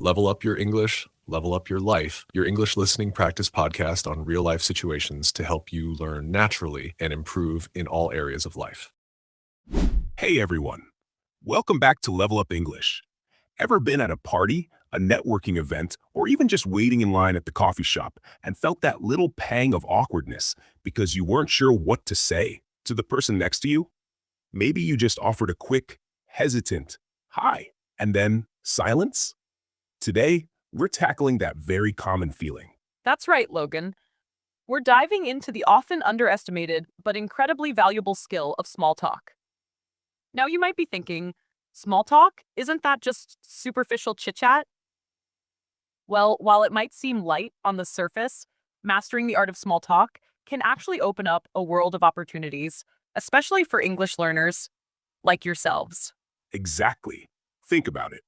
Level up your English, level up your life, your English listening practice podcast on real life situations to help you learn naturally and improve in all areas of life. Hey everyone, welcome back to Level Up English. Ever been at a party, a networking event, or even just waiting in line at the coffee shop and felt that little pang of awkwardness because you weren't sure what to say to the person next to you? Maybe you just offered a quick, hesitant, hi, and then silence? Today, we're tackling that very common feeling. That's right, Logan. We're diving into the often underestimated but incredibly valuable skill of small talk. Now, you might be thinking, small talk? Isn't that just superficial chit chat? Well, while it might seem light on the surface, mastering the art of small talk can actually open up a world of opportunities, especially for English learners like yourselves. Exactly. Think about it.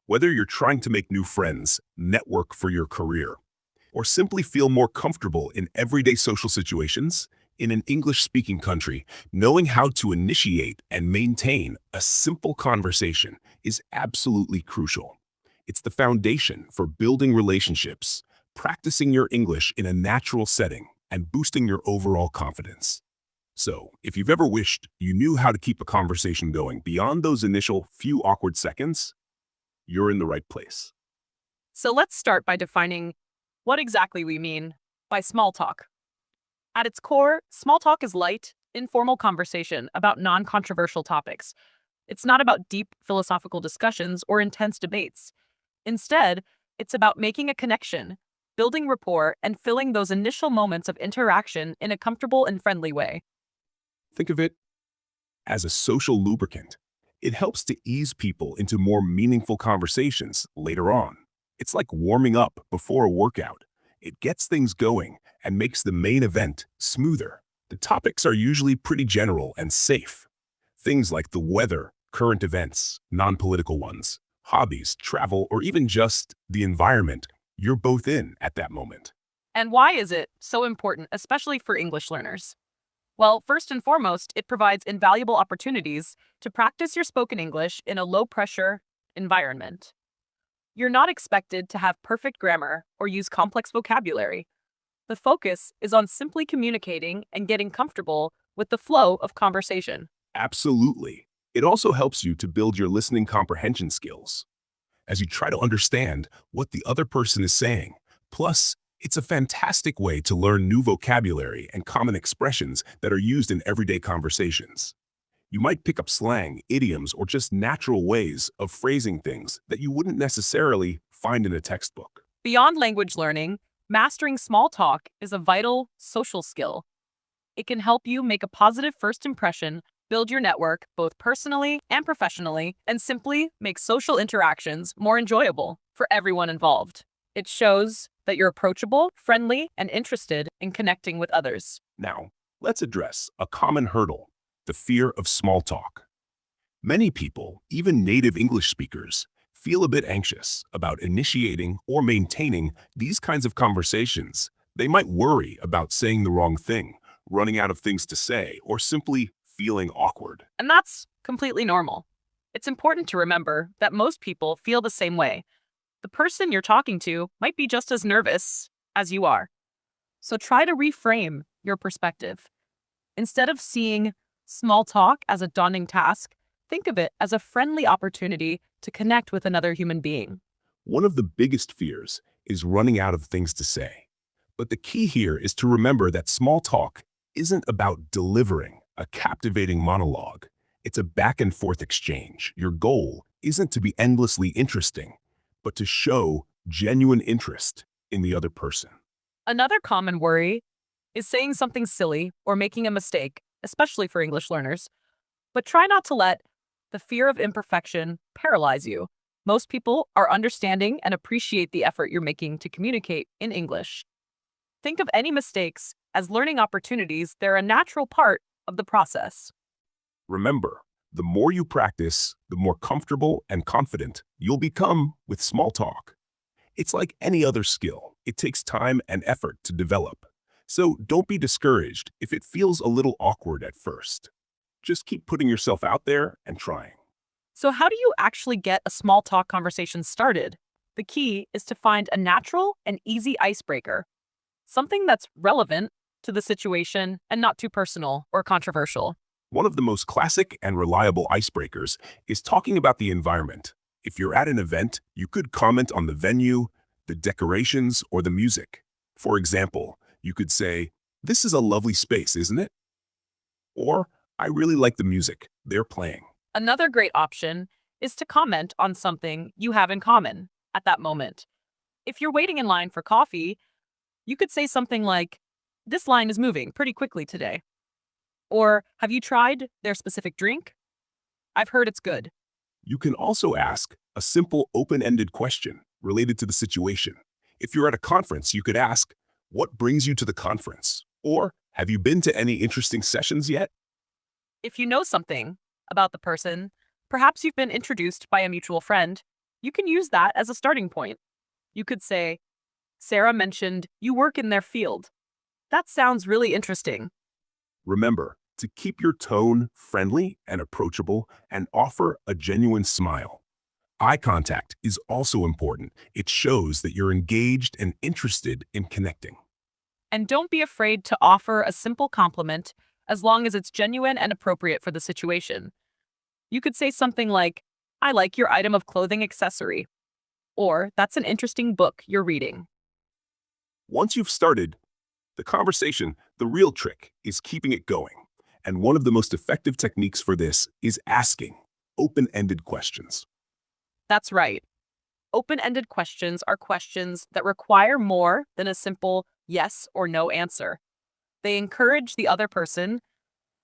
Whether you're trying to make new friends, network for your career, or simply feel more comfortable in everyday social situations, in an English-speaking country, knowing how to initiate and maintain a simple conversation is absolutely crucial. It's the foundation for building relationships, practicing your English in a natural setting, and boosting your overall confidence. So, if you've ever wished you knew how to keep a conversation going beyond those initial few awkward seconds, you're in the right place. So let's start by defining what exactly we mean by small talk. At its core, small talk is light, informal conversation about non-controversial topics. It's not about deep philosophical discussions or intense debates. Instead, it's about making a connection, building rapport, and filling those initial moments of interaction in a comfortable and friendly way. Think of it as a social lubricant. It helps to ease people into more meaningful conversations later on. It's like warming up before a workout. It gets things going and makes the main event smoother. The topics are usually pretty general and safe. Things like the weather, current events, non-political ones, hobbies, travel, or even just the environment you're both in at that moment. And why is it so important, especially for English learners? Well, first and foremost, it provides invaluable opportunities to practice your spoken English in a low-pressure environment. You're not expected to have perfect grammar or use complex vocabulary. The focus is on simply communicating and getting comfortable with the flow of conversation. Absolutely. It also helps you to build your listening comprehension skills as you try to understand what the other person is saying. Plus, it's a fantastic way to learn new vocabulary and common expressions that are used in everyday conversations. You might pick up slang, idioms, or just natural ways of phrasing things that you wouldn't necessarily find in a textbook. Beyond language learning, mastering small talk is a vital social skill. It can help you make a positive first impression, build your network both personally and professionally, and simply make social interactions more enjoyable for everyone involved. It shows that you're approachable, friendly, and interested in connecting with others. Now, let's address a common hurdle: the fear of small talk. Many people, even native English speakers, feel a bit anxious about initiating or maintaining these kinds of conversations. They might worry about saying the wrong thing, running out of things to say, or simply feeling awkward. And that's completely normal. It's important to remember that most people feel the same way. The person you're talking to might be just as nervous as you are. So try to reframe your perspective. Instead of seeing small talk as a daunting task, think of it as a friendly opportunity to connect with another human being. One of the biggest fears is running out of things to say. But the key here is to remember that small talk isn't about delivering a captivating monologue. It's a back and forth exchange. Your goal isn't to be endlessly interesting, but to show genuine interest in the other person. Another common worry is saying something silly or making a mistake, especially for English learners. But try not to let the fear of imperfection paralyze you. Most people are understanding and appreciate the effort you're making to communicate in English. Think of any mistakes as learning opportunities. They're a natural part of the process. Remember, the more you practice, the more comfortable and confident you'll become with small talk. It's like any other skill. It takes time and effort to develop. So don't be discouraged if it feels a little awkward at first. Just keep putting yourself out there and trying. So how do you actually get a small talk conversation started? The key is to find a natural and easy icebreaker, something that's relevant to the situation and not too personal or controversial. One of the most classic and reliable icebreakers is talking about the environment. If you're at an event, you could comment on the venue, the decorations, or the music. For example, you could say, "This is a lovely space, isn't it?" Or, "I really like the music they're playing." Another great option is to comment on something you have in common at that moment. If you're waiting in line for coffee, you could say something like, "This line is moving pretty quickly today." Or, "Have you tried their specific drink? I've heard it's good." You can also ask a simple open-ended question related to the situation. If you're at a conference, you could ask, "What brings you to the conference?" Or, "Have you been to any interesting sessions yet?" If you know something about the person, perhaps you've been introduced by a mutual friend, you can use that as a starting point. You could say, "Sarah mentioned you work in their field. That sounds really interesting." Remember to keep your tone friendly and approachable and offer a genuine smile. Eye contact is also important. It shows that you're engaged and interested in connecting. And don't be afraid to offer a simple compliment as long as it's genuine and appropriate for the situation. You could say something like, "I like your item of clothing accessory," or "That's an interesting book you're reading." Once you've started the conversation, the real trick is keeping it going. And one of the most effective techniques for this is asking open-ended questions. That's right. Open-ended questions are questions that require more than a simple yes or no answer. They encourage the other person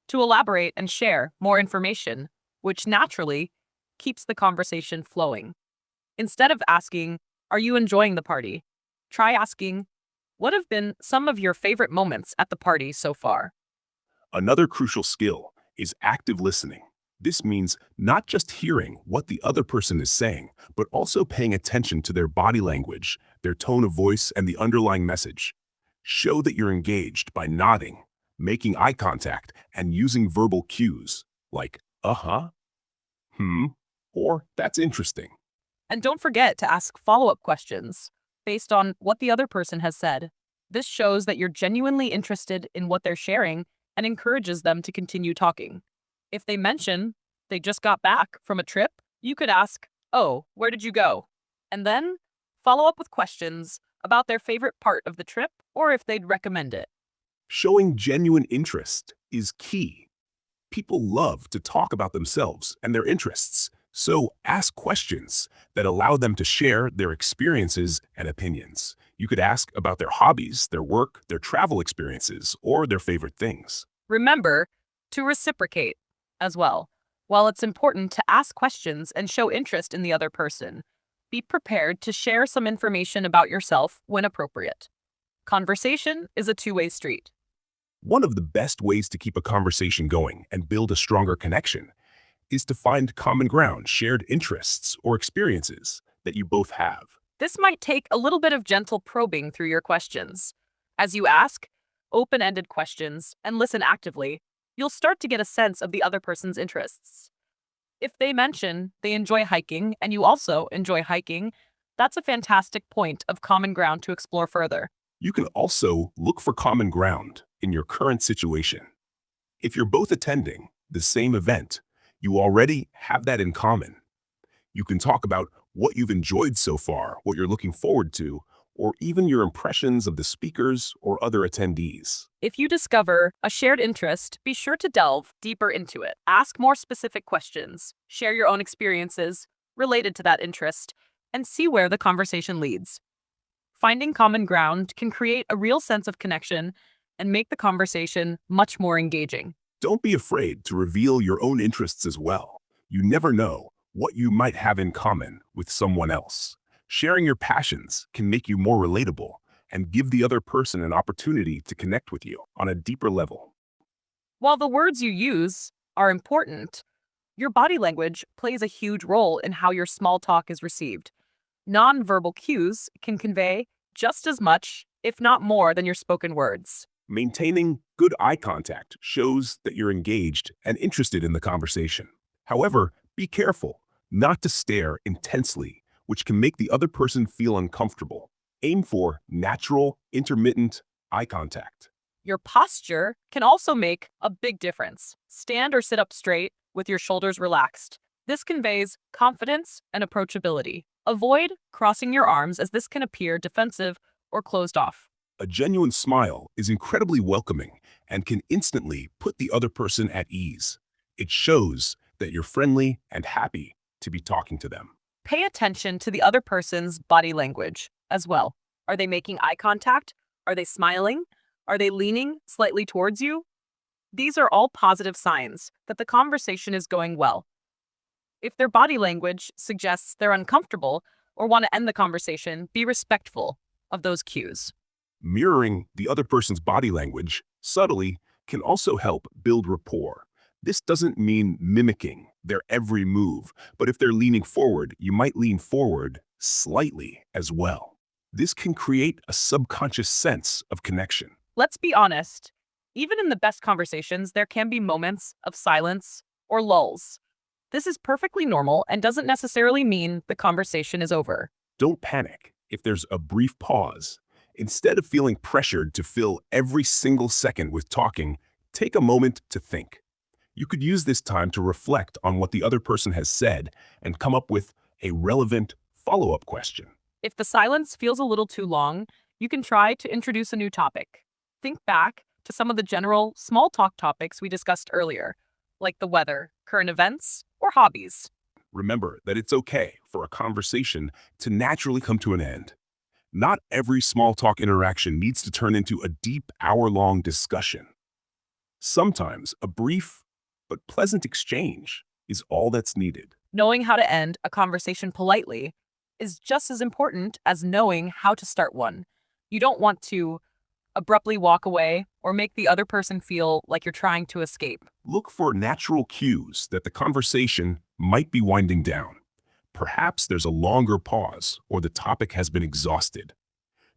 to elaborate and share more information, which naturally keeps the conversation flowing. Instead of asking, "Are you enjoying the party?" try asking, "What have been some of your favorite moments at the party so far?" Another crucial skill is active listening. This means not just hearing what the other person is saying, but also paying attention to their body language, their tone of voice, and the underlying message. Show that you're engaged by nodding, making eye contact, and using verbal cues like, "Uh-huh," "Hmm," or "That's interesting." And don't forget to ask follow-up questions based on what the other person has said. This shows that you're genuinely interested in what they're sharing and encourages them to continue talking. If they mention they just got back from a trip, you could ask, "Oh, where did you go?" And then follow up with questions about their favorite part of the trip or if they'd recommend it. Showing genuine interest is key. People love to talk about themselves and their interests, so ask questions that allow them to share their experiences and opinions. You could ask about their hobbies, their work, their travel experiences, or their favorite things. Remember to reciprocate as well. While it's important to ask questions and show interest in the other person, be prepared to share some information about yourself when appropriate. Conversation is a two-way street. One of the best ways to keep a conversation going and build a stronger connection is to find common ground, shared interests, or experiences that you both have. This might take a little bit of gentle probing through your questions. As you ask open-ended questions and listen actively, you'll start to get a sense of the other person's interests. If they mention they enjoy hiking and you also enjoy hiking, that's a fantastic point of common ground to explore further. You can also look for common ground in your current situation. If you're both attending the same event, you already have that in common. You can talk about what you've enjoyed so far, what you're looking forward to, or even your impressions of the speakers or other attendees. If you discover a shared interest, be sure to delve deeper into it. Ask more specific questions, share your own experiences related to that interest, and see where the conversation leads. Finding common ground can create a real sense of connection and make the conversation much more engaging. Don't be afraid to reveal your own interests as well. You never know what you might have in common with someone else. Sharing your passions can make you more relatable and give the other person an opportunity to connect with you on a deeper level. While the words you use are important, your body language plays a huge role in how your small talk is received. Nonverbal cues can convey just as much, if not more, than your spoken words. Maintaining good eye contact shows that you're engaged and interested in the conversation. However, be careful not to stare intensely which can make the other person feel uncomfortable. Aim for natural, intermittent eye contact. Your posture can also make a big difference. Stand or sit up straight with your shoulders relaxed. This conveys confidence and approachability. Avoid crossing your arms as this can appear defensive or closed off. A genuine smile is incredibly welcoming and can instantly put the other person at ease. It shows that you're friendly and happy to be talking to them. Pay attention to the other person's body language as well. Are they making eye contact? Are they smiling? Are they leaning slightly towards you? These are all positive signs that the conversation is going well. If their body language suggests they're uncomfortable or want to end the conversation, be respectful of those cues. Mirroring the other person's body language subtly can also help build rapport. This doesn't mean mimicking their every move, but if they're leaning forward, you might lean forward slightly as well. This can create a subconscious sense of connection. Let's be honest, even in the best conversations, there can be moments of silence or lulls. This is perfectly normal and doesn't necessarily mean the conversation is over. Don't panic if there's a brief pause. Instead of feeling pressured to fill every single second with talking, take a moment to think. You could use this time to reflect on what the other person has said and come up with a relevant follow-up question. If the silence feels a little too long, you can try to introduce a new topic. Think back to some of the general small talk topics we discussed earlier, like the weather, current events, or hobbies. Remember that it's okay for a conversation to naturally come to an end. Not every small talk interaction needs to turn into a deep hour-long discussion. Sometimes a brief but pleasant exchange is all that's needed. Knowing how to end a conversation politely is just as important as knowing how to start one. You don't want to abruptly walk away or make the other person feel like you're trying to escape. Look for natural cues that the conversation might be winding down. Perhaps there's a longer pause or the topic has been exhausted.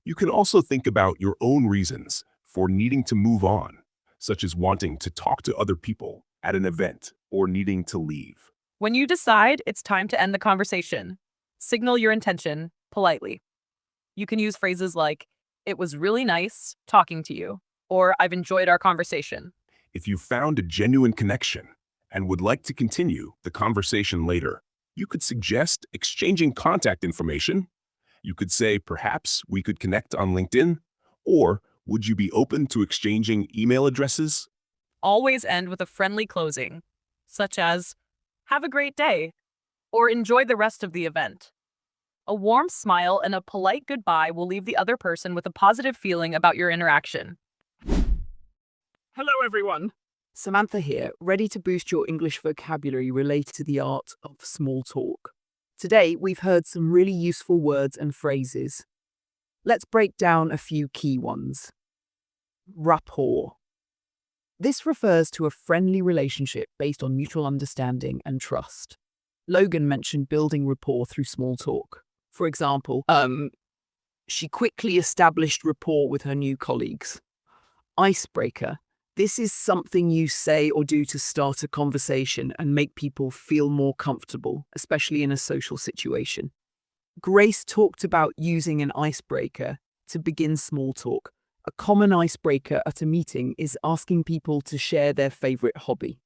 You can also think about your own reasons for needing to move on, such as wanting to talk to other people at an event or needing to leave. When you decide it's time to end the conversation, signal your intention politely. You can use phrases like, "It was really nice talking to you," or "I've enjoyed our conversation." If you found a genuine connection and would like to continue the conversation later, you could suggest exchanging contact information. You could say, perhaps we could connect on LinkedIn, or would you be open to exchanging email addresses? Always end with a friendly closing, such as, "Have a great day," or "Enjoy the rest of the event." A warm smile and a polite goodbye will leave the other person with a positive feeling about your interaction. Hello, everyone. Samantha here, ready to boost your English vocabulary related to the art of small talk. Today, we've heard some really useful words and phrases. Let's break down a few key ones. Rapport. This refers to a friendly relationship based on mutual understanding and trust. Logan mentioned building rapport through small talk. For example, she quickly established rapport with her new colleagues. Icebreaker. This is something you say or do to start a conversation and make people feel more comfortable, especially in a social situation. Grace talked about using an icebreaker to begin small talk. A common icebreaker at a meeting is asking people to share their favorite hobby.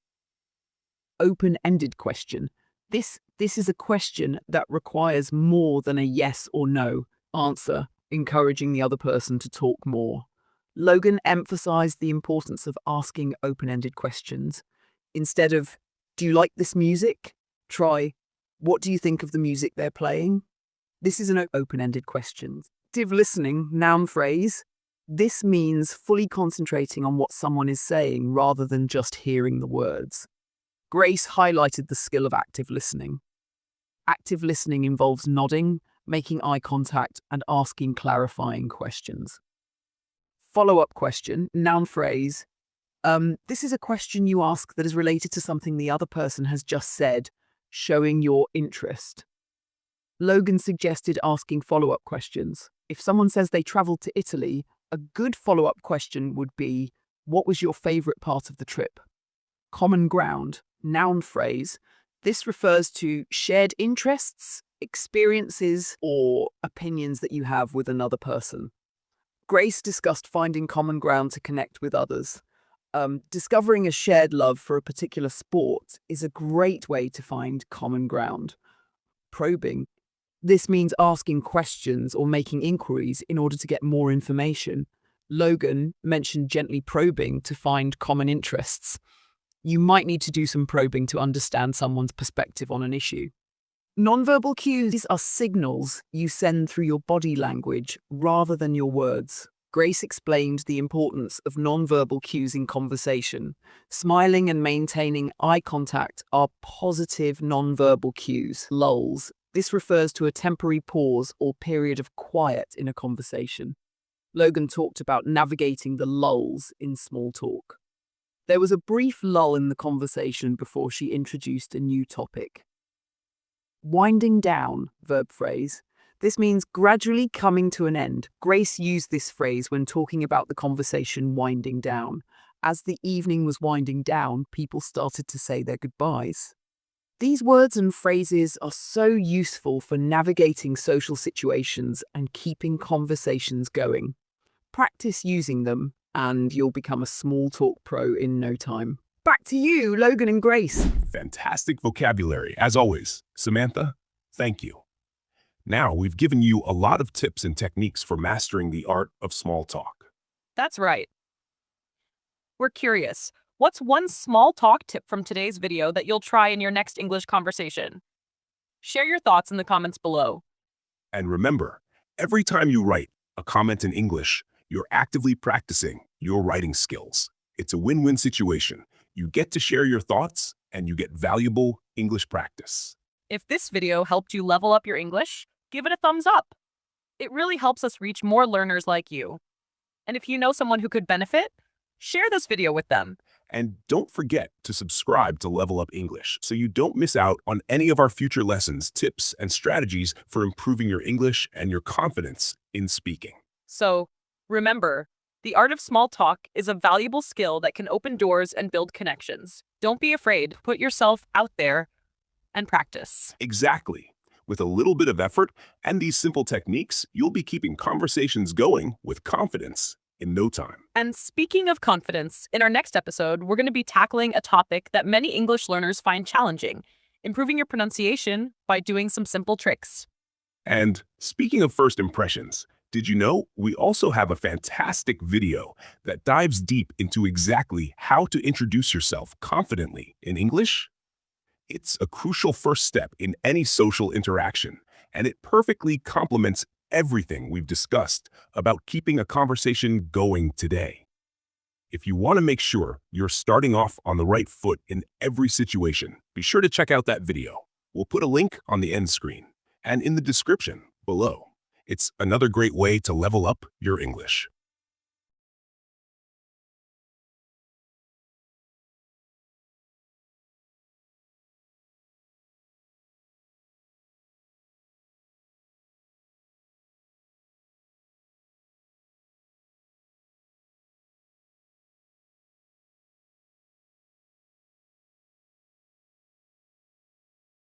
Open-ended question. This is a question that requires more than a yes or no answer, encouraging the other person to talk more. Logan emphasized the importance of asking open-ended questions. Instead of, "Do you like this music?" try, "What do you think of the music they're playing?" This is an open-ended question. Active listening, noun phrase. This means fully concentrating on what someone is saying rather than just hearing the words. Grace highlighted the skill of active listening. Active listening involves nodding, making eye contact, and asking clarifying questions. Follow-up question, noun phrase. This is a question you ask that is related to something the other person has just said, showing your interest. Logan suggested asking follow-up questions. If someone says they traveled to Italy, a good follow-up question would be, "What was your favorite part of the trip?" Common ground, noun phrase. This refers to shared interests, experiences or opinions that you have with another person. Grace discussed finding common ground to connect with others. Discovering a shared love for a particular sport is a great way to find common ground. Probing. This means asking questions or making inquiries in order to get more information. Logan mentioned gently probing to find common interests. You might need to do some probing to understand someone's perspective on an issue. Nonverbal cues are signals you send through your body language rather than your words. Grace explained the importance of nonverbal cues in conversation. Smiling and maintaining eye contact are positive nonverbal cues, lulls. This refers to a temporary pause or period of quiet in a conversation. Logan talked about navigating the lulls in small talk. There was a brief lull in the conversation before she introduced a new topic. Winding down, verb phrase. This means gradually coming to an end. Grace used this phrase when talking about the conversation winding down. As the evening was winding down, people started to say their goodbyes. These words and phrases are so useful for navigating social situations and keeping conversations going. Practice using them, and you'll become a small talk pro in no time. Back to you, Logan and Grace. Fantastic vocabulary, as always. Samantha, thank you. Now, we've given you a lot of tips and techniques for mastering the art of small talk. That's right. We're curious. What's one small talk tip from today's video that you'll try in your next English conversation? Share your thoughts in the comments below. And remember, every time you write a comment in English, you're actively practicing your writing skills. It's a win-win situation. You get to share your thoughts, and you get valuable English practice. If this video helped you level up your English, give it a thumbs up. It really helps us reach more learners like you. And if you know someone who could benefit, share this video with them. And don't forget to subscribe to Level Up English so you don't miss out on any of our future lessons, tips, and strategies for improving your English and your confidence in speaking. So, remember, the art of small talk is a valuable skill that can open doors and build connections. Don't be afraid. Put yourself out there and practice. Exactly. With a little bit of effort and these simple techniques, you'll be keeping conversations going with confidence in no time. And speaking of confidence, in our next episode, we're going to be tackling a topic that many English learners find challenging, improving your pronunciation by doing some simple tricks. And speaking of first impressions, did you know we also have a fantastic video that dives deep into exactly how to introduce yourself confidently in English? It's a crucial first step in any social interaction, and it perfectly complements everything we've discussed about keeping a conversation going today. If you want to make sure you're starting off on the right foot in every situation, be sure to check out that video. We'll put a link on the end screen and in the description below. It's another great way to level up your English.